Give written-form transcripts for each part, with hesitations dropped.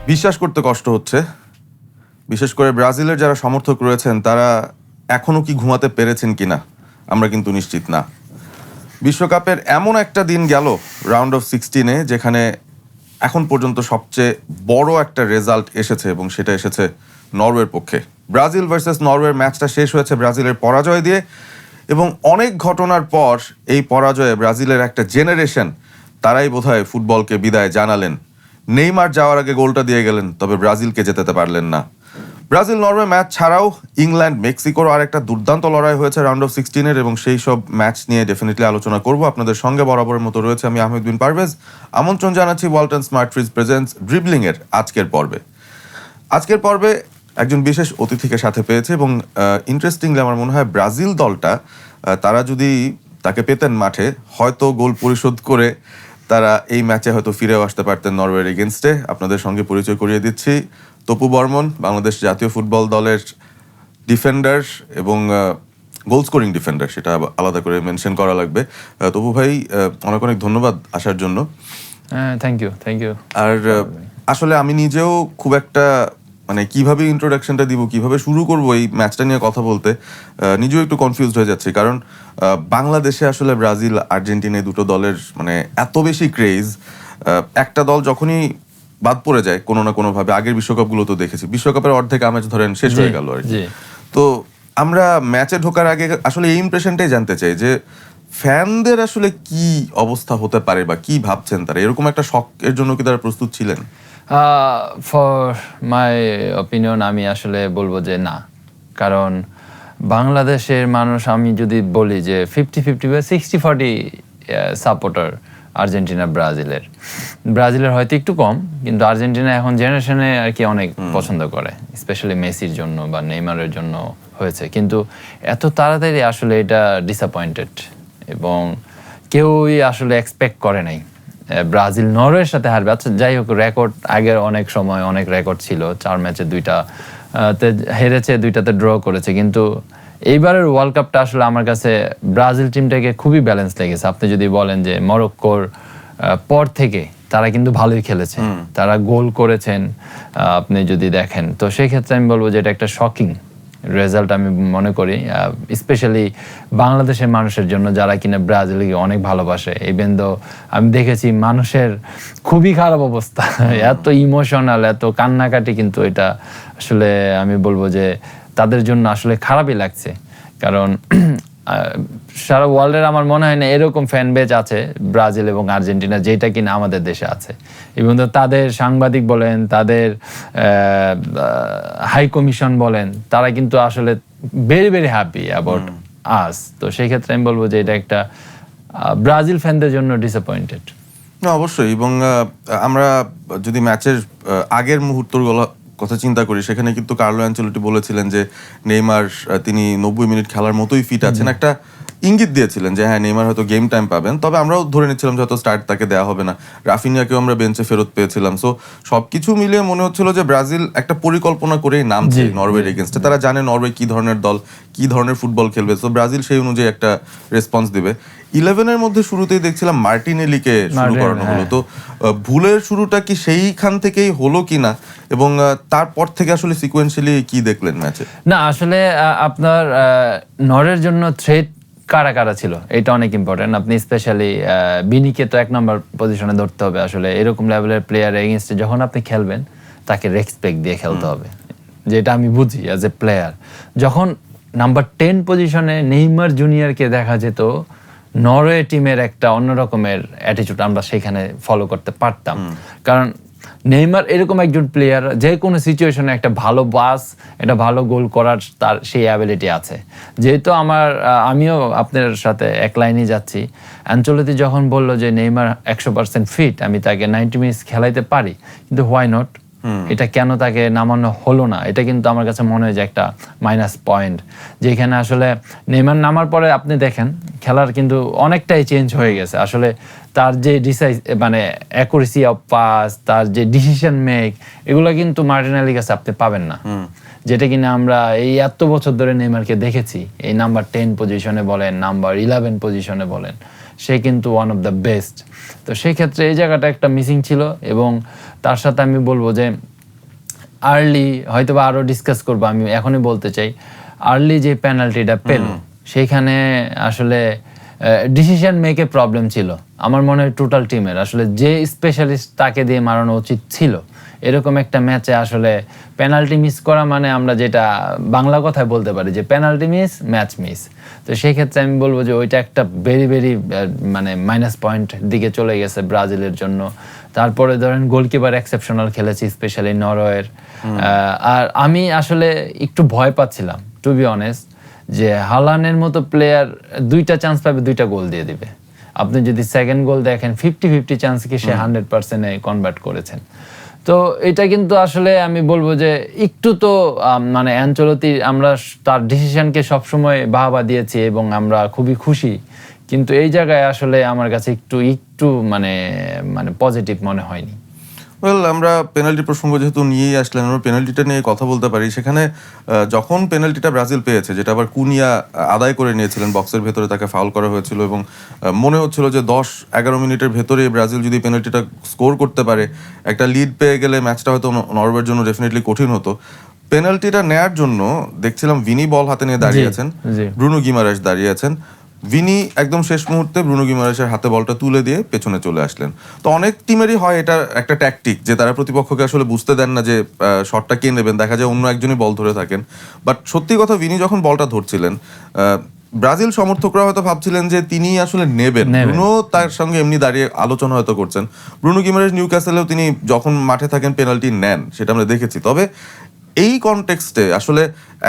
বিশ্বাস করতে কষ্ট হচ্ছে, বিশেষ করে ব্রাজিলের যারা সমর্থক রয়েছেন তারা এখনও কি ঘুমাতে পেরেছেন কিনা আমরা কিন্তু নিশ্চিত না। বিশ্বকাপের এমন একটা দিন গেল রাউন্ড অফ 16-এ যেখানে এখন পর্যন্ত সবচেয়ে বড় একটা রেজাল্ট এসেছে এবং সেটা এসেছে নরওয়ের পক্ষে। ব্রাজিল ভার্সেস নরওয়ের ম্যাচটা শেষ হয়েছে ব্রাজিলের পরাজয় দিয়ে, এবং অনেক ঘটনার পর এই পরাজয়ে ব্রাজিলের একটা জেনারেশন তারাই বোধহয় ফুটবলকে বিদায় জানালেন। নেইমার যাওয়ার আগে গোলটা দিয়ে গেলেন, তবে ব্রাজিলকে জেতাতে পারলেন না। ব্রাজিল নরওয়ে ম্যাচ ছাড়াও ইংল্যান্ড মেক্সিকোর আর একটা দুর্দান্ত লড়াই হয়েছে রাউন্ড অফ 16-এর, এবং সেই সব ম্যাচ নিয়ে ডেফিনেটলি আলোচনা করব। আপনাদের সঙ্গে বরাবরের মতো রয়েছে আমি আহমেদ বিন পারভেজ। আমন্ত্রণ জানাচ্ছি ওয়ালটন স্মার্ট ফ্রিজ প্রেজেন্টস ড্রিবলিংয়ের আজকের পর্বে একজন বিশেষ অতিথিকে সাথে পেয়েছে, এবং ইন্টারেস্টিংলি আমার মনে হয় ব্রাজিল দলটা তারা যদি তাকে পেতেন মাঠে, হয়তো গোল পরিশোধ করে তারা এই ম্যাচে হয়তো ফিরেও আসতে পারতেন নরওয়ের এগেনস্টে। আপনাদের সঙ্গে পরিচয় করিয়ে দিচ্ছি তপু বর্মন, বাংলাদেশ জাতীয় ফুটবল দলের ডিফেন্ডার এবং গোল স্কোরিং ডিফেন্ডার, সেটা আলাদা করে মেনশন করা লাগবে। তপু ভাই, অনেক অনেক ধন্যবাদ আসার জন্য। Thank you. আর আসলে আমি নিজেও খুব একটা কিভাবে ইন্ট্রোডাকশনটা দিব, কিভাবে শুরু করব এই ম্যাচটা নিয়ে কথা বলতে, নিজেও একটু কনফিউজড হয়ে যাচ্ছি। কারণ বাংলাদেশে আসলে ব্রাজিল আর্জেন্টিনা দুটো দলের এত বেশি ক্রেজ, একটা দল যখনই বাদ পড়ে যায় কোনো না কোনোভাবে, আগের বিশ্বকাপগুলো তো দেখেছি, বিশ্বকাপের অর্ধেক আমেজ ধরেন শেষ হয়ে গেল আর কি। তো আমরা ম্যাচে ঢোকার আগে আসলে এই ইমপ্রেশনটাই জানতে চাই যে ফ্যানদের আসলে কি অবস্থা হতে পারে বা কি ভাবছেন তারা, এরকম একটা শকের জন্য কি তারা প্রস্তুত ছিলেন? ফর মাই অপিনিয়ন আমি আসলে বলবো যে না, কারণ বাংলাদেশের মানুষ, আমি যদি বলি যে 50-50 বা 60-40 সাপোর্টার আর্জেন্টিনা ব্রাজিলের হয়তো একটু কম, কিন্তু আর্জেন্টিনা এখন জেনারেশনে আর কি অনেক পছন্দ করে, স্পেশালি মেসির জন্য বা নেইমারের জন্য হয়েছে। কিন্তু এত তাড়াতাড়ি আসলে এটা ডিসঅ্যাপয়েন্টেড, এবং কেউই আসলে এক্সপেক্ট করে নাই ব্রাজিল নরওয়ের সাথে হারবে। আচ্ছা যাই হোক, রেকর্ড আগের অনেক সময় অনেক রেকর্ড ছিল, 4 ম্যাচে 2তে হেরেছে, 2টাতে ড্র করেছে, কিন্তু এইবারের ওয়ার্ল্ড কাপটা আসলে আমার কাছে ব্রাজিল টিমটাকে খুবই ব্যালেন্স লেগেছে। আপনি যদি বলেন যে মরক্কোর পর থেকে তারা কিন্তু ভালোই খেলেছে, তারা গোল করেছেন আপনি যদি দেখেন, তো সেই ক্ষেত্রে আমি বলবো যে এটা একটা শকিং রেজাল্ট আমি মনে করি, স্পেশালি বাংলাদেশের মানুষের জন্য যারা কিনা ব্রাজিলকে অনেক ভালোবাসে। ইভেন দো আমি দেখেছি মানুষের খুবই খারাপ অবস্থা, এত ইমোশনাল, এত কান্নাকাটি, কিন্তু এটা আসলে আমি বলবো যে তাদের জন্য আসলে খারাপই লাগছে। কারণ সারা ওয়ার্ল্ডের আমার মনে হয় না এরকম ফ্যান বেজ আছে ব্রাজিল এবং আর্জেন্টিনা যেটা কিনা আমাদের দেশে আছে। এবং তাদের সাংবাদিক বলেন, তাদের হাই কমিশন বলেন, তারা কিন্তু আসলে very very happy about us. তো সেই ক্ষেত্রে আমি বলবো যে এটা একটা ব্রাজিল ফ্যানদের জন্য ডিসঅ্যাপয়েন্টেড। না অবশ্যই, এবং আমরা যদি ম্যাচের আগের মুহূর্তগুলো কথা চিন্তা করি, সেখানে কিন্তু কার্লো অ্যানচেলোটি বলেছিলেন যে নেইমার তিনি 90 মিনিট খেলার মতোই ফিট আছেন, একটা ইঙ্গিত দিয়েছিলেন যে হ্যাঁ নেইমার হয়তো গেম টাইম পাবেন। তবে আমরাও ধরে নিচ্ছিলাম যে হয়তো স্টার্ট তাকে দেওয়া হবে না, রাফিনিয়াকেও আমরা বেঞ্চে ফেরত পেয়েছিলাম। সো সবকিছু মিলিয়ে মনে হচ্ছিল যে ব্রাজিল একটা পরিকল্পনা করেই নামছে নরওয়ের এগেনস্টে। তারা জানে নরওয়ে কি ধরনের দল, কি ধরনের ফুটবল খেলবে, সো ব্রাজিল সেই অনুযায়ী একটা রেসপন্স দিবে। 11-এর মধ্যে শুরুতেই দেখছিলাম মার্টিনেলিকে শুরু করানো হলো, তো ভুলের শুরুটা কি সেইখান থেকেই হলো কিনা, এবং তারপর থেকে আসলে সিকোয়েন্সিয়ালি কি দেখলেন ম্যাচে? না আসলে আপনার নরওয়ের জন্য থ্রেট কারা কারা ছিল এটা অনেক ইম্পর্টেন্ট। আপনি স্পেশালি বিনিকে তো 1 নম্বর পজিশনে ধরতে হবে। আসলে এরকম লেভেলের প্লেয়ার এগেইনস্টে যখন আপনি খেলবেন তাকে রেসপেক্ট দিয়ে খেলতে হবে, যেটা আমি বুঝি অ্যাজ এ প্লেয়ার। যখন নাম্বার 10 পজিশনে নেইমার জুনিয়রকে দেখা যেত, নরওয়ে টিমের একটা অন্যরকমের অ্যাটিটিউড আমরা সেখানে ফলো করতে পারতাম। কারণ নেইমার এরকম একজন প্লেয়ার, যে কোনো সিচুয়েশনে একটা ভালো বাস, একটা ভালো গোল করার তার সেই অ্যাবিলিটি আছে। যেহেতু আমিও আপনার সাথে এক লাইনেই যাচ্ছি, অ্যানচেলোটি যখন বললো যে নেইমার 100% ফিট, আমি তাকে 90 মিনিটস খেলাইতে পারি, কিন্তু হোয়াই নট, এটা কেন তাকে নামানো হলো না, এটা কিন্তু আমার কাছে মনে হয় যে একটা মাইনাস পয়েন্ট। যেখানে আসলে নেইমার নামার পরে আপনি দেখেন খেলার কিন্তু অনেকটাই চেঞ্জ হয়ে গেছে। আসলে তার যে অ্যাকুরেসি অফ পাস, তার যে ডিসিশন মেক, এগুলো কিন্তু মার্টিনেলির কাছে আপনি পাবেন না, যেটা কিনা আমরা এই এত বছর ধরে নেইমারকে দেখেছি। এই নাম্বার 10 পজিশনে বলেন, নাম্বার 11 পজিশনে বলেন, সে কিন্তু ওয়ান অফ দ্য বেস্ট। তো সেই ক্ষেত্রে এই জায়গাটা একটা মিসিং ছিল। এবং তার সাথে আমি বলবো যে আর্লি হয়তো বা আরো ডিসকাস করবো, আমি এখনই বলতে চাই আর্লি যে পেনাল্টিটা পেল সেইখানে আসলে ডিসিশন মেকে প্রবলেম ছিল আমার মনে হয় টোটাল টিমের। আসলে যে স্পেশালিস্ট তাকে দিয়ে মারানো উচিত ছিল, এরকম একটা ম্যাচে আসলে পেনাল্টি মিস করা মানে আমরা যেটা বাংলা কথায় বলতে পারি যে পেনাল্টি মিস ম্যাচ মিস। তো সেই ক্ষেত্রে আমি বলবো যে ওইটা একটা ভেরি মানে মাইনাস পয়েন্ট দিকে চলে গেছে ব্রাজিলের জন্য। তারপরে ধরেন গোলকিপার এক্সেপশনাল খেলেছে স্পেশালি নরওয়ের। আর আমি আসলে একটু ভয় পাচ্ছিলাম টু বি অনেস্ট যে হালানের মতো প্লেয়ার 2টা চান্স পাবে 2টা গোল দিয়ে দিবে। আপনি যদি সেকেন্ড গোল দেখেন 50-50 চান্স কি সে 100%-এ কনভার্ট করেছেন। তো এটা কিন্তু আসলে আমি বলবো যে একটু তো মানে অ্যানচেলত্তি আমরা তার ডিসিশনকে সবসময় বাহবা দিয়েছি এবং আমরা খুবই খুশি, কিন্তু এই জায়গায় আসলে আমার কাছে একটু মানে পজিটিভ মনে হয়নি। ওয়েল, আমরা পেনাল্টি প্রসঙ্গ যেহেতু নিয়েই আসলেন, আমরা পেনাল্টিটা নিয়ে কথা বলতে পারি। সেখানে যখন পেনাল্টিটা ব্রাজিল পেয়েছে, যেটা আবার কুনিয়া আদায় করে নিয়েছিলেন, বক্সের ভেতরে তাকে ফাউল করা হয়েছিল এবং মনে হচ্ছিল যে 10-11 মিনিটের ভেতরে ব্রাজিল যদি পেনাল্টিটা স্কোর করতে পারে, একটা লিড পেয়ে গেলে ম্যাচটা হয়তো নরওয়ের জন্য ডেফিনেটলি কঠিন হতো। পেনাল্টিটা নেয়ার জন্য দেখছিলাম ভিনি বল হাতে নিয়ে দাঁড়িয়ে আছেন, ব্রুনো গিমারেশ দাঁড়িয়ে আছেন। ভিনি একদম শেষ মুহূর্তে ব্রুনো গিমারেশের হাতে বলটা তুলে দিয়ে পেছনে চলে আসলেন। তো অনেক টিমেরই হয় এটা একটা ট্যাকটিক যে তারা প্রতিপক্ষকে আসলে বুঝতে দেন না যে শটটা কে নেবেন, দেখা যায় অন্য একজনই বল ধরে থাকেন। বাট সত্যি কথা, ভিনি যখন বলটা ধরছিলেন, ব্রাজিল সমর্থকরা হয়তো ভাবছিলেন যে তিনি আসলে নেবেন, ব্রুনো তার সঙ্গে এমনি দাঁড়িয়ে আলোচনা হয়তো করছেন। ব্রুনো গিমারেশ নিউক্যাসলেও তিনি যখন মাঠে থাকেন পেনাল্টি নেন, সেটা আমরা দেখেছি। তবে এই কনটেক্সটে আসলে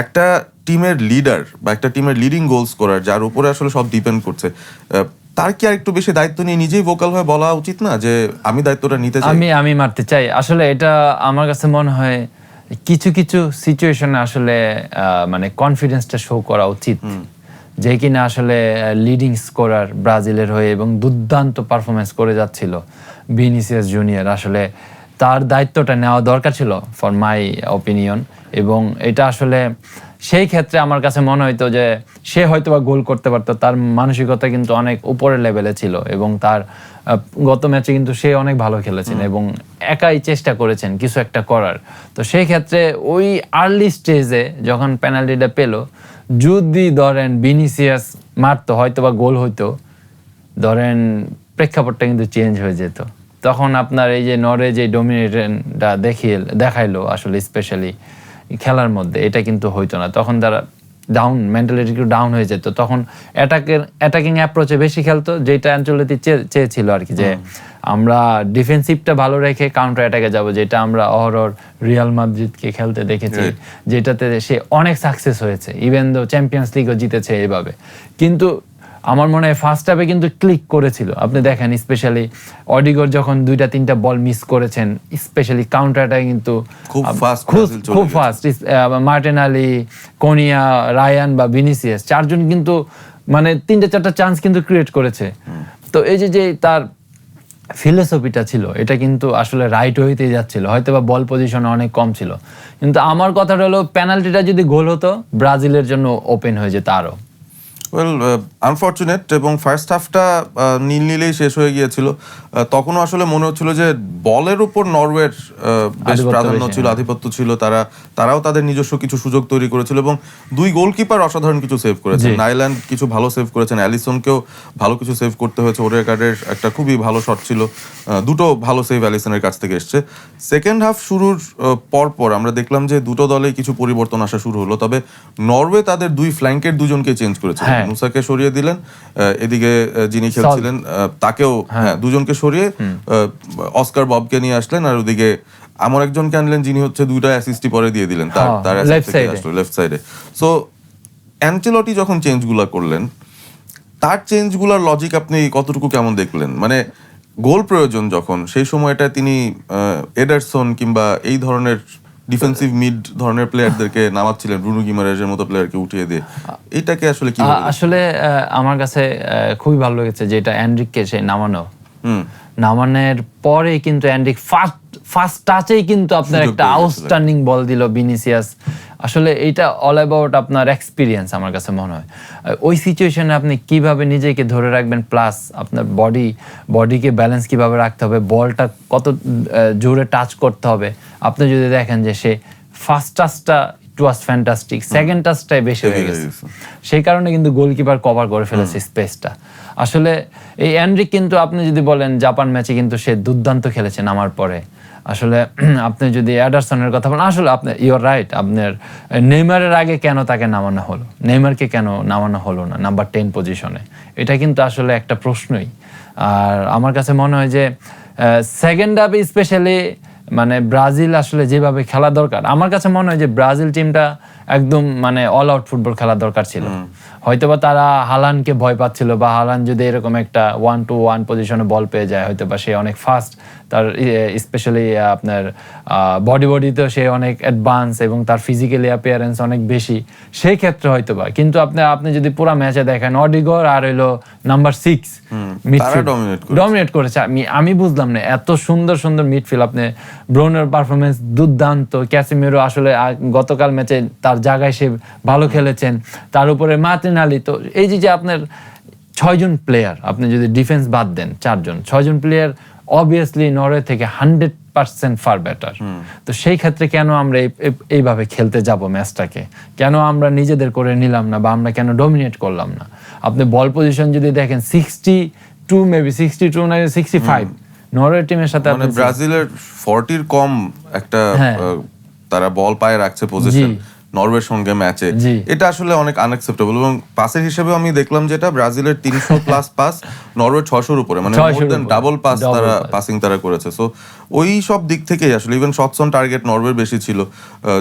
একটা টিমের লিডার বা একটা টিমের লিডিং গোল স্কোরার, যার উপরে আসলে সব ডিপেন্ড করছে, তার কি আর একটু বেশি দায়িত্ব নিয়ে নিজেই ভোকাল হয়ে বলা উচিত না যে আমি দায়িত্বটা নিতে চাই, আমি মারতে চাই? আসলে এটা আমার কাছে মনে হয় কিছু সিচুয়েশনে আসলে মানে কনফিডেন্সটা শো করা উচিত, যে কিনা আসলে লিডিং স্কোরার ব্রাজিলের হয়ে এবং দুর্দান্ত পারফরমেন্স করে যাচ্ছিল ভিনিসিয়াস জুনিয়র। আসলে তার দায়িত্বটা নেওয়া দরকার ছিল ফর মাই অপিনিয়ন। এবং এটা আসলে সেই ক্ষেত্রে আমার কাছে মনে হইতো যে সে হয়তো বা গোল করতে পারতো, তার মানসিকতা কিন্তু অনেক উপরের লেভেলে ছিল এবং তার গত ম্যাচে কিন্তু সে অনেক ভালো খেলেছেন এবং একাই চেষ্টা করেছেন কিছু একটা করার। তো সেই ক্ষেত্রে ওই আর্লি স্টেজে যখন পেনাল্টিটা পেলো, যদি ধরেন ভিনিসিয়াস মারতো হয়তো বা গোল হইতো, ধরেন প্রেক্ষাপটটা কিন্তু চেঞ্জ হয়ে যেত। তখন আপনার এই যে নরওয়ে যে ডোমিনেশনটা দেখাইলো আসলে স্পেশালি খেলার মধ্যে, এটা কিন্তু হইতো না। তখন তারা মেন্টালিটি একটু ডাউন হয়ে যেত। তখন অ্যাটাকিং অ্যাপ্রোচে বেশি খেলতো, যেটা অ্যানচেলত্তি চেয়েছিল আর কি, যে আমরা ডিফেন্সিভটা ভালো রেখে কাউন্টার অ্যাটাকে যাব, যেটা আমরা অহরহ রিয়াল মাদ্রিদকে খেলতে দেখেছি, যেটাতে সে অনেক সাকসেস হয়েছে, ইভেন দো চ্যাম্পিয়ন্স লিগও জিতেছে এইভাবে। কিন্তু আমার মনে হয় ফার্স্ট হাফে কিন্তু ক্লিক করেছিল। আপনি দেখেন স্পেশালি অডিগর যখন 2-3টা বল মিস করেছেন, স্পেশালি কাউন্টারটা কিন্তু খুব ফাস্ট। মার্টিনালি, কোনিয়া, রায়ান বা ভিনিসিয়াস 4জন কিন্তু মানে 3-4টা চান্স কিন্তু ক্রিয়েট করেছে। তো এই যে তার ফিলোসফিটা ছিল, এটা কিন্তু আসলে রাইট ওয়েতেই যাচ্ছিল, হয়তো বা বল পজিশনে অনেক কম ছিল। কিন্তু আমার কথাটা হলো পেনাল্টিটা যদি গোল হতো ব্রাজিলের জন্য ওপেন হয়ে যেত আরো। Well, unfortunate. এবং ফার্স্ট হাফটা নীলেই শেষ হয়ে গিয়েছিল। তখনও আসলে মনে হচ্ছিল যে বলের উপর নরওয়ের বেশ প্রাধান্য ছিল, আধিপত্য ছিল। তারাও তাদের নিজস্ব কিছু সুযোগ তৈরি করেছিল এবং 2 গোলকিপার অসাধারণ কিছু সেভ করেছেন। নাইল্যান্ড কিছু ভালো সেভ করেছেন, অ্যালিসনকেও ভালো কিছু সেভ করতে হয়েছে। ওডেগার্ডের একটা খুবই ভালো শট ছিল, 2টো ভালো সেভ অ্যালিসনের কাছ থেকে এসছে। সেকেন্ড হাফ শুরুর পরপর আমরা দেখলাম যে দুটো দলেই কিছু পরিবর্তন আসা শুরু হলো। তবে নরওয়ে তাদের 2 ফ্ল্যাঙ্কের 2জনকে চেঞ্জ করেছে। মুসাকে সরিয়ে দিলেন, এদিকে যিনি খেলছিলেন তাকেও 2জনকে সরিয়ে অস্কার ববকে নিয়ে আসলেন, আর ওদিকে এমন একজনকে আনলেন যিনি হচ্ছে 2টা অ্যাসিস্টই পরে দিয়ে দিলেন, তার লেফট সাইডে। সো অ্যানচেলত্তি যখন চেঞ্জগুলো করলেন, তার চেঞ্জগুলোর লজিক আপনি কতটুকু কেমন দেখলেন? মানে গোল প্রয়োজন যখন, সেই সময়টা তিনি এডারসন কিংবা এই ধরনের ডিফেন্সিভ মিড ধরনের প্লেয়ারদেরকে নামাচ্ছিলেন, ব্রুনো গিমারেজের মতো প্লেয়ারকে উঠিয়ে দিয়ে। এটাকে আসলে কি আসলে আমার কাছে খুবই ভালো লেগেছে যে এটা এনরিককে সে নামানোর পরে কিন্তু এনরিক ফার্স্ট টাচেই কিন্তু আপনার একটা আউটস্ট্যান্ডিং বল দিল ভিনিসিয়াস। আসলে এইটা অল অ্যাবাউট আপনার এক্সপিরিয়েন্স আমার কাছে মনে হয়। ওই সিচুয়েশনে আপনি কিভাবে নিজেকে ধরে রাখবেন, প্লাস আপনার বডিকে ব্যালেন্স কিভাবে রাখতে হবে, বলটা কত জোরে টাচ করতে হবে। আপনি যদি দেখেন যে সে ফার্স্ট টাচটা ইট ওয়াজ ফ্যান্টাস্টিক, সেকেন্ড টাচটাই বেশি হয়ে গেছে, সেই কারণে কিন্তু গোলকিপার কভার করে ফেলেছে স্পেসটা। আসলে এই এনরিক কিন্তু আপনি যদি বলেন জাপান ম্যাচে কিন্তু সে দুর্দান্ত খেলেছে নামার পরে। আসলে আপনি যদি এডারসনের কথা বলেন, আসলে আপনি ইউর রাইট, আপনার নেইমারের আগে কেন তাকে নামানো হলো, নেইমারকে কেন নামানো হলো না নাম্বার 10 পজিশনে, এটা কিন্তু আসলে একটা প্রশ্নই। আর আমার কাছে মনে হয় যে সেকেন্ড হাফে স্পেশালি মানে ব্রাজিল আসলে যেভাবে খেলা দরকার, আমার কাছে মনে হয় যে ব্রাজিল টিমটা একদম মানে অল আউট ফুটবল খেলা দরকার ছিল। হয়তোবা তারা হালানকে ভয় পাচ্ছিল, বা হালান যদি এরকম একটা 1-to-1 পজিশনে বল পেয়ে যায়, হয়তোবা সে অনেক ফাস্ট, তার স্পেশালি আপনার বডিতেও সে অনেক অ্যাডভান্স এবং তার ফিজিক্যালি অ্যাপিয়ারেন্স অনেক বেশি, সেই ক্ষেত্রে হয়তোবা। কিন্তু আপনি যদি পুরো ম্যাচে দেখেন, অডিগর আর হইলো নাম্বার 6 মিডফিল্ড ডমিনেট করেছে। আমি বুঝলাম না, এত সুন্দর সুন্দর মিডফিল্ড, আপনি ব্রুনোর পারফরমেন্স দুর্দান্ত, ক্যাসিমিরো আসলে গতকাল ম্যাচে তার জায়গায় সে ভালো খেলেছেন, তার উপরে মার্টিনেলি। তো এই যে আপনার 6 জন প্লেয়ার, আপনি যদি ডিফেন্স বাদ দেন 4 জন, 6 জন প্লেয়ার অবভিয়াসলি নরওয়ে থেকে 100% ফার বেটার। তো সেই ক্ষেত্রে কেন আমরা এইভাবে খেলতে যাব ম্যাচটাকে, কেন আমরা নিজেদের করে নিলাম না, বা আমরা কেন ডমিনেট করলাম না? আপনি বল পজিশন যদি দেখেন 62 মেবি 62 না 65 নরওয়ে টিমের সাথে, মানে ব্রাজিলের 40 কম একটা তারা বল পায়ে রাখছে পজিশন নরওয়ের সঙ্গে ম্যাচে। এটা আসলে অনেক আনএক্সেপ্টেবল। এবং পাসের হিসেবে আমি দেখলাম যেটা ব্রাজিলের 300 প্লাস পাস, নরওয়ে 600-র উপরে, মানে মোর দেন ডাবল পাস তারা পাসিং তারা করেছে। সো ওই সব দিক থেকেই আসলে ইভেন শটস অন টার্গেট নরওয়ের বেশি ছিল,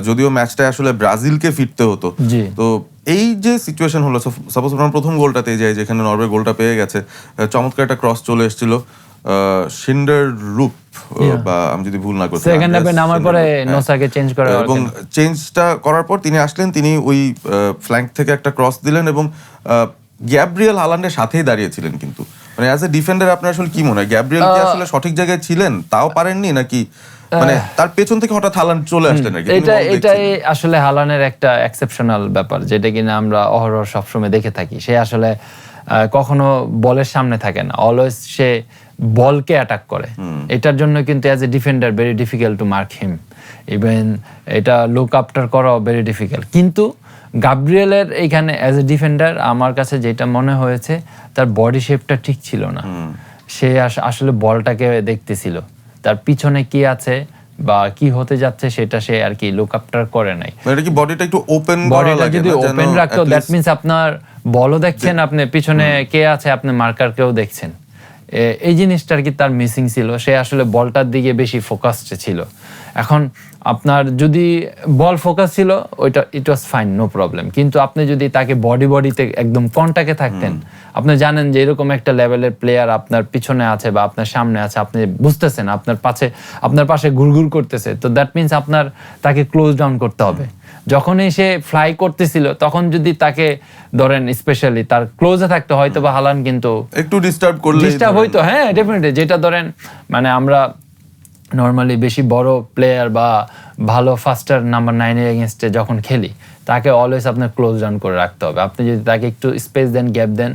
যদিও ম্যাচটা আসলে ব্রাজিলকে ফিরতে হতো। তো এই যে সিচুয়েশন হলো, সাপোজ আমরা প্রথম গোলটাতে যাই যেখানে নরওয়ে গোলটা পেয়ে গেছে, চমৎকার একটা ক্রস চলে এসেছিল শিন্ডার রূপ, বা আমি যদি ভুল না করি সেকেন্ড হাফে নামার পরে নোসাকে চেঞ্জ করা, এবং চেঞ্জটা করার পর তিনি আসলেন, তিনি ওই ফ্ল্যাঙ্ক থেকে একটা ক্রস দিলেন, এবং গ্যাব্রিয়েল হালান্ডের সাথেই দাঁড়িয়েছিলেন। কিন্তু মানে অ্যাজ এ ডিফেন্ডার আপনার আসলে কি মনে হয়, গ্যাব্রিয়েল কি আসলে সঠিক জায়গায় ছিলেন, তাও পারেননি, নাকি মানে তার পেছন থেকে হঠাৎ হালান্ড চলে আসলেন নাকি? এটাই আসলে হালানের একটা এক্সেপশনাল ব্যাপার, যেটা কিনা আমরা অহরহ সবসময় দেখে থাকি। সে আসলে কখনো বলের সামনে থাকে না, অলওয়েজ সে বলকে অ্যাটাক করে। এটার জন্য কিন্তু as a defender very difficult to mark him, even এটা লুক আফটার করাও ভেরি ডিফিকাল্ট। কিন্তু গাব্রিয়েলের এইখানে অ্যাজ এ ডিফেন্ডার আমার কাছে যেটা মনে হয়েছে, তার বডি শেপটা ঠিক ছিল না। সে আসলে বলটাকে দেখতেছিল, তার পিছনে কি আছে বা কি হতে যাচ্ছে সেটা সে আর কি লুক আফটার করে নাই। এটা কি বডিটা একটু ওপেন, বডিটা যদি ওপেন রাখতো, দ্যাট মিন্স আপনার বলও দেখছেন, আপনি পিছনে কে আছে আপনি মার্কারকেও দেখছেন। এই জিনিসটা আর কি তার মিসিং ছিল। সে আসলে বলটার দিকে বেশি ফোকাসড ছিল। এখন আপনার যদি বল ফোকাস ছিল, ওইটা ইট ওয়াজ ফাইন, নো প্রবলেম। কিন্তু আপনি যদি তাকে বডিতে একদম কন্টাক্টে থাকতেন, আপনি জানেন যে এরকম একটা লেভেলের প্লেয়ার আপনার পিছনে আছে বা আপনার সামনে আছে, আপনি বুঝতেছেন আপনার পাশে ঘুরঘুর করতেছে, তো দ্যাট মিন্স আপনার তাকে ক্লোজ ডাউন করতে হবে। যখনই সে ফ্লাই করতেছিল, তখন যদি তাকে ধরেন স্পেশালি তার ক্লোজে থাকতে, হয়তো বা হালান কিন্তু একটু ডিস্টার্ব হইতো। হ্যাঁ, ডেফিনেটলি। যেটা ধরেন মানে আমরা নর্মালি বেশি বড় প্লেয়ার বা ভালো ফাস্টার নাম্বার 9 এর এগেইনস্টে যখন খেলি, তাকে অলওয়েজ আপনার ক্লোজ ডাউন করে রাখতে হবে। আপনি যদি তাকে একটু স্পেস দেন, গ্যাপ দেন,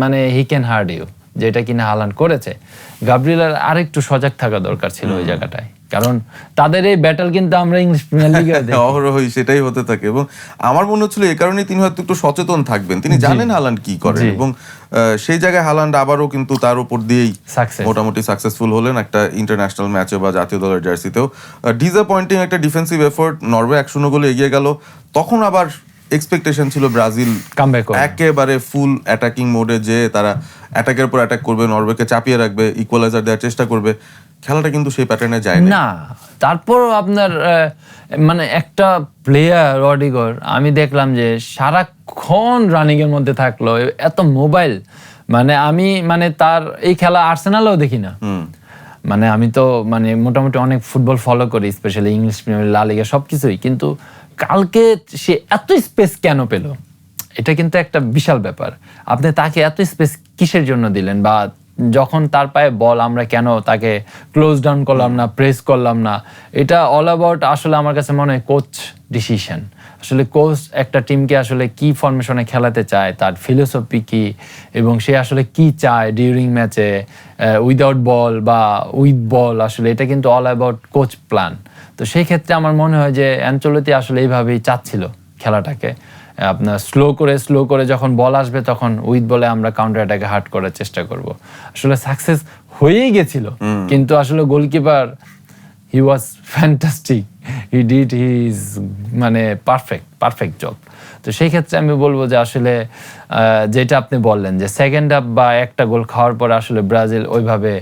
মানে হি ক্যান হার্ড ইউ, যেটা কিনা হালান্ড করেছে। গাব্রিয়েলের আরেকটু সজাগ থাকা দরকার ছিল ওই জায়গাটায়, কারণ তাদের এই ব্যাটল কিন্তু আমরা ইংলিশ প্রিমিয়ার লিগে অহরহই সেটাই হতে থাকে। এবং আমার মনে হচ্ছিল এই কারণেই তিনি হয়তো একটু সচেতন থাকবেন, তিনি জানেন হালান্ড কি করেন, এবং সেই জায়গায় হালান্ড আবারও কিন্তু তার উপর দিয়েই মোটামুটি সাকসেসফুল হলেন একটা ইন্টারন্যাশনাল ম্যাচে বা জাতীয় দলের জার্সিতেও। ডিসঅ্যাপয়েন্টিং একটা ডিফেন্সিভ এফোর্ট, নরওয়ে 1-0 গোলে এগিয়ে গেল। তখন আবার এক্সপেকটেশন ছিল ব্রাজিল একেবারে ফুল অ্যাটাকিং মোডে, যে তারা অ্যাটাকের পর অ্যাটাক করবে, নরওয়েকে চাপিয়ে রাখবে, ইকুয়ালাইজার দেওয়ার চেষ্টা করবে। খেলাটা কিন্তু সেই প্যাটার্নে যায় না। তারপরও আপনার মানে একটা প্লেয়ার অডিগর, আমি দেখলাম যে সারাক্ষণ রানিং এর মধ্যে থাকলো, এত মোবাইল। মানে তার এই খেলা আর্সেনালেও দেখি না। মানে আমি তো মানে মোটামুটি অনেক ফুটবল ফলো করি, স্পেশালি ইংলিশ প্রিমিয়ার, লা লিগা সবকিছুই, কিন্তু কালকে সে এত স্পেস কেন পেল, এটা কিন্তু একটা বিশাল ব্যাপার। আপনি তাকে এত স্পেস কিসের জন্য দিলেন, বা যখন তার পায়ে বল আমরা কেন তাকে ক্লোজ ডাউন করলাম না, প্রেস করলাম না? এটা অল অ্যাবাউট আসলে আমার কাছে মনে হয় কোচ ডিসিশন। আসলে কোচ একটা টিমকে আসলে কি ফরমেশনে খেলাতে চায়, তার ফিলোসফি কি, এবং সে আসলে কি চায় ডিউরিং ম্যাচে, উইদাউট বল বা উইথ বল, আসলে এটা কিন্তু অল অ্যাবাউট কোচ প্ল্যান। তো সেই ক্ষেত্রে আমার মনে হয় যে অ্যানচেলত্তি আসলে এইভাবেই চাচ্ছিল খেলাটাকে, আপনার স্লো করে যখন বল আসবে তখন উইথ বলে আমরা কাউন্টার অ্যাটাকে হার্ট করার চেষ্টা করব। আসলে সাকসেস হয়েই গেছিল, কিন্তু আসলে goalkeeper he was fantastic, he did his মানে পারফেক্ট জব। তো সেই ক্ষেত্রে আমি বলবো যে আসলে যেটা আপনি বললেন যে সেকেন্ড হাফ বা একটা গোল খাওয়ার পর আসলে ব্রাজিল ওইভাবে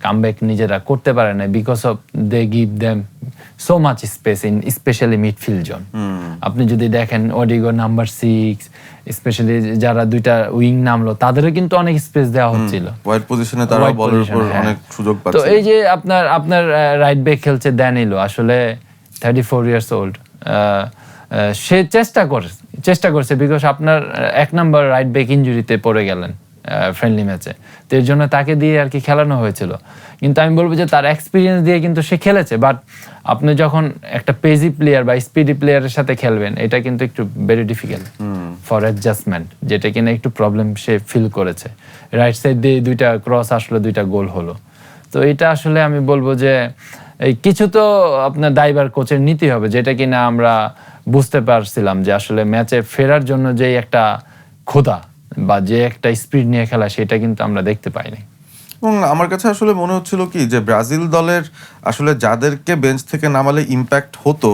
কামব্যাক নিজেরা করতে পারে না, because of they give them so much space in specially midfield zone. আপনি যদি দেখেন ওডিগো নাম্বার 6, স্পেশালি যারা দুইটা উইং নামলো তাদেরও কিন্তু অনেক স্পেস দেওয়া হচ্ছিল, ওয়াইড পজিশনে তারা Wide বলের position, উপর হ্যাঁ। অনেক সুযোগ তো পাচ্ছে। এই যে আপনার রাইট ব্যাক খেলছে ড্যানিলো, আসলে 34 ইয়ার্স ওল্ড, সে চেষ্টা করছে বিকজ আপনার এক নাম্বার রাইট ব্যাক ইনজুরিতে পড়ে গেলেন ফ্রেন্ডলি ম্যাচে, তো এর জন্য তাকে দিয়ে আর কি খেলানো হয়েছিল। কিন্তু আমি বলবো যে তার এক্সপিরিয়েন্স দিয়ে কিন্তু সে খেলেছে, বাট আপনি যখন একটা পেজি প্লেয়ার বা স্পিডি প্লেয়ারের সাথে খেলবেন, এটা কিন্তু একটু ভেরি ডিফিকাল্ট ফর অ্যাডজাস্টমেন্ট, যেটা কিনা একটু প্রবলেম সে ফিল করেছে। রাইট সাইড দিয়ে দুইটা ক্রস আসলো, দুইটা গোল হলো। তো এটা আসলে আমি বলবো যে এই কিছু তো আপনার দায়ভার কোচের নিতে হবে, যেটা কিনা আমরা বুঝতে পারছিলাম যে আসলে ম্যাচে ফেরার জন্য যে একটা ক্ষুধা বা যে একটা স্পিড নিয়ে খেলা, সেটা কিন্তু আমরা দেখতে পাইনি। এবং আমার কাছে আসলে মনে হচ্ছিল কি যে ব্রাজিল দলের আসলে যাদেরকে বেঞ্চ থেকে নামালে ইম্প্যাক্ট হতো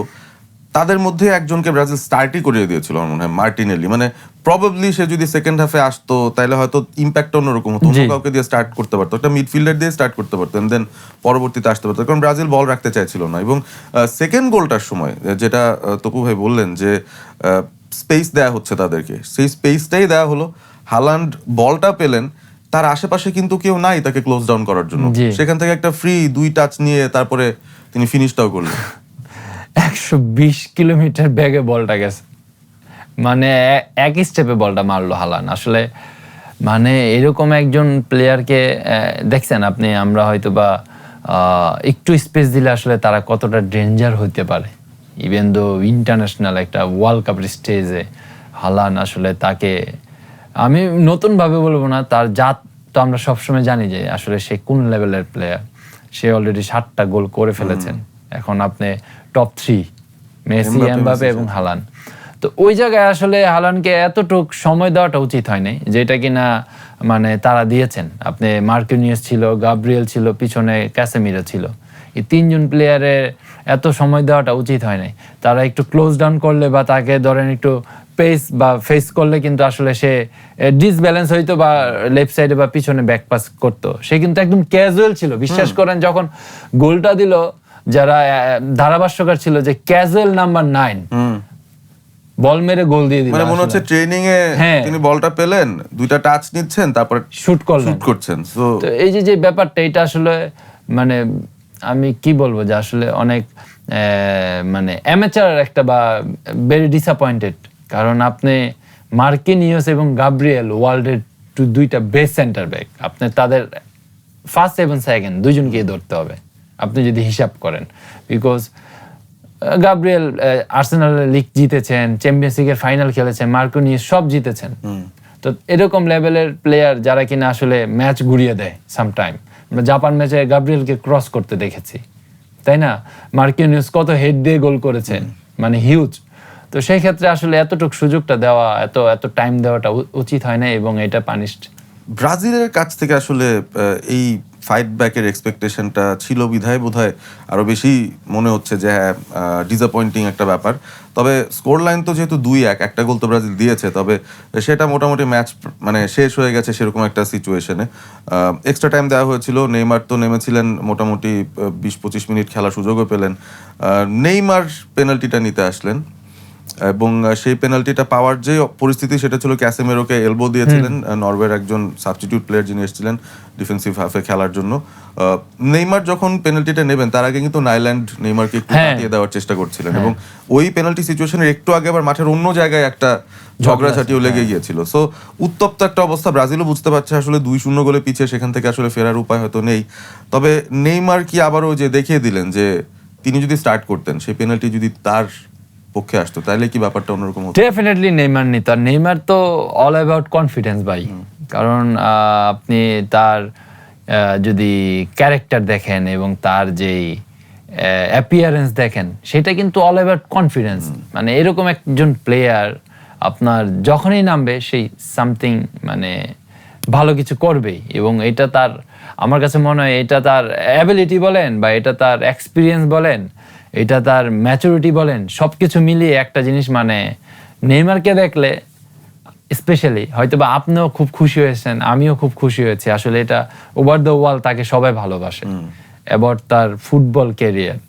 তাদের মধ্যে একজনকে ব্রাজিল স্টার্টই করিয়ে দিয়েছিল আমার মনে হয়, মার্টিনেলি। মানে প্রবাবলি সে যদি সেকেন্ড হাফে আসতো তাহলে হয়তো ইম্প্যাক্ট অন্যরকম হতো, অন্য কাউকে দিয়ে স্টার্ট করতে পারতো, একটা মিডফিল্ডার দিয়ে স্টার্ট করতে পারতো, দেন পরবর্তীতে আসতে পারতো, কারণ ব্রাজিল বল রাখতে চাইছিল না। এবং সেকেন্ড গোলটার সময় যেটা তপু ভাই বললেন যে স্পেস দেয়া হচ্ছে তাদেরকে, সেই স্পেসটাই দেয়া হলো। হালান্ড বলটা পেলেন, তার আশেপাশে কিন্তু কেউ নাই তাকে ক্লোজ ডাউন করার জন্য, সেখান থেকে একটা ফ্রি 2 টাচ নিয়ে তারপরে তিনি ফিনিশটাও করলেন। 120 কিলোমিটার বেগে বলটা গেছে, মানে এক স্টেপে বলটা মারলো হালান। আসলে মানে এরকম একজন প্লেয়ারকে দেখছেন আপনি, আমরা হয়তো বা একটু স্পেস দিলে আসলে তারা কতটা ডেঞ্জার হতে পারে, ইভেন দো ইন্টারন্যাশনাল একটা ওয়ার্ল্ড কাপের স্টেজে হালান আসলে তাকে আমি নতুনভাবে বলবো না, তার জাত তো আমরা সবসময় জানি যে আসলে সে কোন লেভেলের প্লেয়ার। সে অলরেডি 7টা গোল করে ফেলেছেন, এখন আপনি টপ 3 মেসি, এমবাপে এবং হালান। তো ওই জায়গায় আসলে হালানকে এতটুক সময় দেওয়াটা উচিত হয়নি, যেটা কিনা মানে তারা দিয়েছেন। আপনি মার্কিনিয়াস ছিল, গাব্রিয়েল ছিল, পিছনে ক্যাসেমিরো ছিল, এই 3জন প্লেয়ারের এত সময় দেওয়াটা উচিত হয় নাই। তারা একটু ক্লোজ ডাউন করলে বা তাকে ধরেন একটু পেস বা ফেস করলে কিন্তু আসলে সে ডিসব্যালেন্স হইতো বা লেফট সাইডে বা পিছনে ব্যাক পাস করতো। সে কিন্তু একদম ক্যাজুয়াল ছিল, বিশ্বাস করেন যখন গোলটা দিল যারা ধারাভাষ্যকার ছিল যে ক্যাজুয়াল নাম্বার 9 বল মেরে গোল দিয়ে দিল। মানে মনে হচ্ছে ট্রেনিং এ তিনি বলটা পেলেন, 2টা টাচ নিচ্ছেন, তারপর শুট করছেন। তো এই যে ব্যাপারটা, এটা আসলে মানে আমি কি বলবো যে আসলে অনেক মানে অ্যামেচার একটা বা ভেরি ডিসঅ্যাপয়েন্টেড, কারণ আপনি মার্কিনিয়াস এবং গাব্রিয়েল ওয়ার্ল্ডের 2টা বেস্ট সেন্টার ব্যাক, আপনি তাদের ফার্স্ট এবং সেকেন্ড দুইজনকেই ধরতে হবে আপনি যদি হিসাব করেন। বিকজ গাব্রিয়েল আর্সেনালের লিগ জিতেছেন, চ্যাম্পিয়ন্স লিগের ফাইনাল খেলেছেন, মার্কিনিয়াস সব জিতেছেন। তো এরকম লেভেলের প্লেয়ার যারা কিনা আসলে ম্যাচ ঘুরিয়ে দেয় সামটাইম, আমরা জাপান ম্যাচে গাব্রিয়েলকে ক্রস করতে দেখেছি, তাই না? মার্কিনিয়াস কত হেড দিয়ে গোল করেছেন, মানে হিউজ। তো সেই ক্ষেত্রে আসলে এতটুকু সুযোগটা দেওয়া, এত টাইম দেওয়াটা উচিত হয় না, এবং এটা পানিশড। ব্রাজিলের কাছ থেকে আসলে এই ফাইট ব্যাকের এক্সপেকটেশনটা ছিল বিধায় বোধহয় আরো বেশি মনে হচ্ছে যে হ্যাঁ ডিসঅ্যাপয়েন্টিং একটা ব্যাপার। তবে স্কোর লাইন তো যেহেতু 2-1, একটা গোল তো ব্রাজিল দিয়েছে, তবে সেটা মোটামুটি ম্যাচ মানে শেষ হয়ে গেছে সেরকম একটা সিচুয়েশনে। এক্সট্রা টাইম দেওয়া হয়েছিল, নেইমার তো নেমেছিলেন, মোটামুটি 20-25 মিনিট খেলার সুযোগও পেলেন। নেইমার পেনাল্টিটা নিতে আসলেন, এবং সেই পেনাল্টিটা পাওয়ার যে পরিস্থিতি সেটা ছিল ক্যাসেমেরোকে এলবো দিয়েছিলেন নরওয়ের একজন সাবস্টিটিউট প্লেয়ার যিনি এসেছিলেন ডিফেন্সিভ হাফে খেলার জন্য। নেইমার যখন পেনাল্টিটা নেবেন তার আগে কিন্তু নাইল্যান্ড নেইমারকে একটু কাটিয়ে দেওয়ার চেষ্টা করছিলেন, এবং ওই পেনাল্টি সিচুয়েশনের একটু আগে আবার মাঠের অন্য জায়গায় একটা ঝগড়াঝাটিও লেগে গিয়েছিল। সো উত্তপ্ত একটা অবস্থা, ব্রাজিলও বুঝতে পারছে আসলে 2-0 গোলে পিছিয়ে সেখান থেকে আসলে ফেরার উপায় হয়তো নেই। তবে নেইমার কি আবারও যে দেখিয়ে দিলেন যে তিনি যদি স্টার্ট করতেন, সেই পেনাল্টি যদি তার পক্ষে আসতো, তাহলে কি ব্যাপারটা অন্যরকম হতো? ডেফিনেটলি নেইমার নিত। আর নেইমার তো অল অ্যাবাউট কনফিডেন্স ভাই। কারণ আপনি তার যদি ক্যারেক্টার দেখেন এবং তার যেই অ্যাপিয়ারেন্স দেখেন, সেটা কিন্তু অল অ্যাবাউট কনফিডেন্স। মানে এরকম একজন প্লেয়ার আপনার যখনই নামবে সেই সামথিং মানে ভালো কিছু করবেই। এবং এটা তার, আমার কাছে মনে হয় এটা তার অ্যাবিলিটি বলেন বা এটা তার এক্সপিরিয়েন্স বলেন, এটা তার ম্যাচুরিটি বলেন, সব কিছু মিলিয়ে একটা জিনিস মানে নেইমারকে দেখলে স্পেশালি হয়তো বা আপনিও খুব খুশি হয়েছেন, আমিও খুব খুশি হয়েছি। আসলে এটা ওভার দ্য ওয়ার্ল্ড তাকে সবাই ভালোবাসে অ্যাবাউট তার ফুটবল ক্যারিয়ার।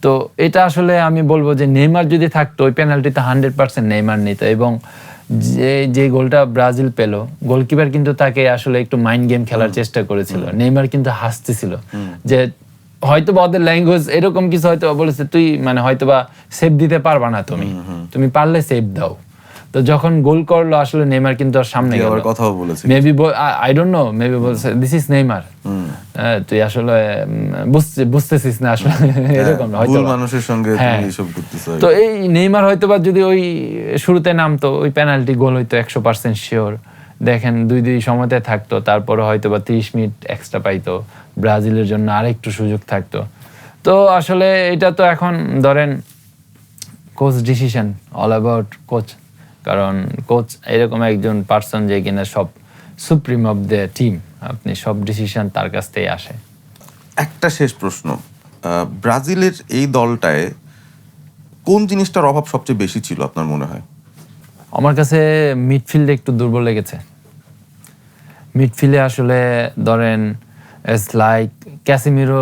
তো এটা আসলে আমি বলবো যে নেইমার যদি থাকতো ওই পেনাল্টিতে 100% নেইমার নিত। এবং যে গোলটা ব্রাজিল পেল, গোলকিপার কিন্তু তাকে আসলে একটু মাইন্ড গেম খেলার চেষ্টা করেছিল। নেইমার কিন্তু হাসতেছিল যে হয়তো বা ওদের ল্যাঙ্গুয়েজ এরকম কিছু হয়তো বলেছে, তুই মানে হয়তো বা সেভ দিতে পারবা না, তুমি পারলে সেভ দাও। তো যখন গোল করলো আসলে নেইমার কিন্তু আর সামনে গেল, কথাও বলেছে maybe I don't know, maybe বলছে দিস ইজ নেইমার, তুই আসলে বুঝতেছিস না আসলে এরকম হয়তো মানুষের সঙ্গে তুমি এসব করতেছ। তো এই নেইমার হয়তোবা যদি ওই শুরুতে নামতো, ওই পেনাল্টি গোল হয়তো 100% শিওর। দেখেন 2-2 সময়তে থাকতো, তারপরে হয়তোবা 30 মিনিট এক্সট্রা পাইতো, ব্রাজিলের জন্য আরেকটু সুযোগ থাকতো। তো আসলে এটা তো এখন ধরেন coach decision, all about coach. কারণ কোচ এরকম একজন পার্সন যে কিনা সব সুপ্রিম অফ দ্য টিম, আপনি সব ডিসিশন তার কাছ থেকে আসে। একটা শেষ প্রশ্ন, ব্রাজিলের এই দলটায় কোন জিনিসটার অভাব সবচেয়ে বেশি ছিল আপনার মনে হয়? আমার কাছে মিডফিল্ডে একটু দুর্বল লেগেছে। মিডফিল্ডে আসলে ধরেন S like Casemiro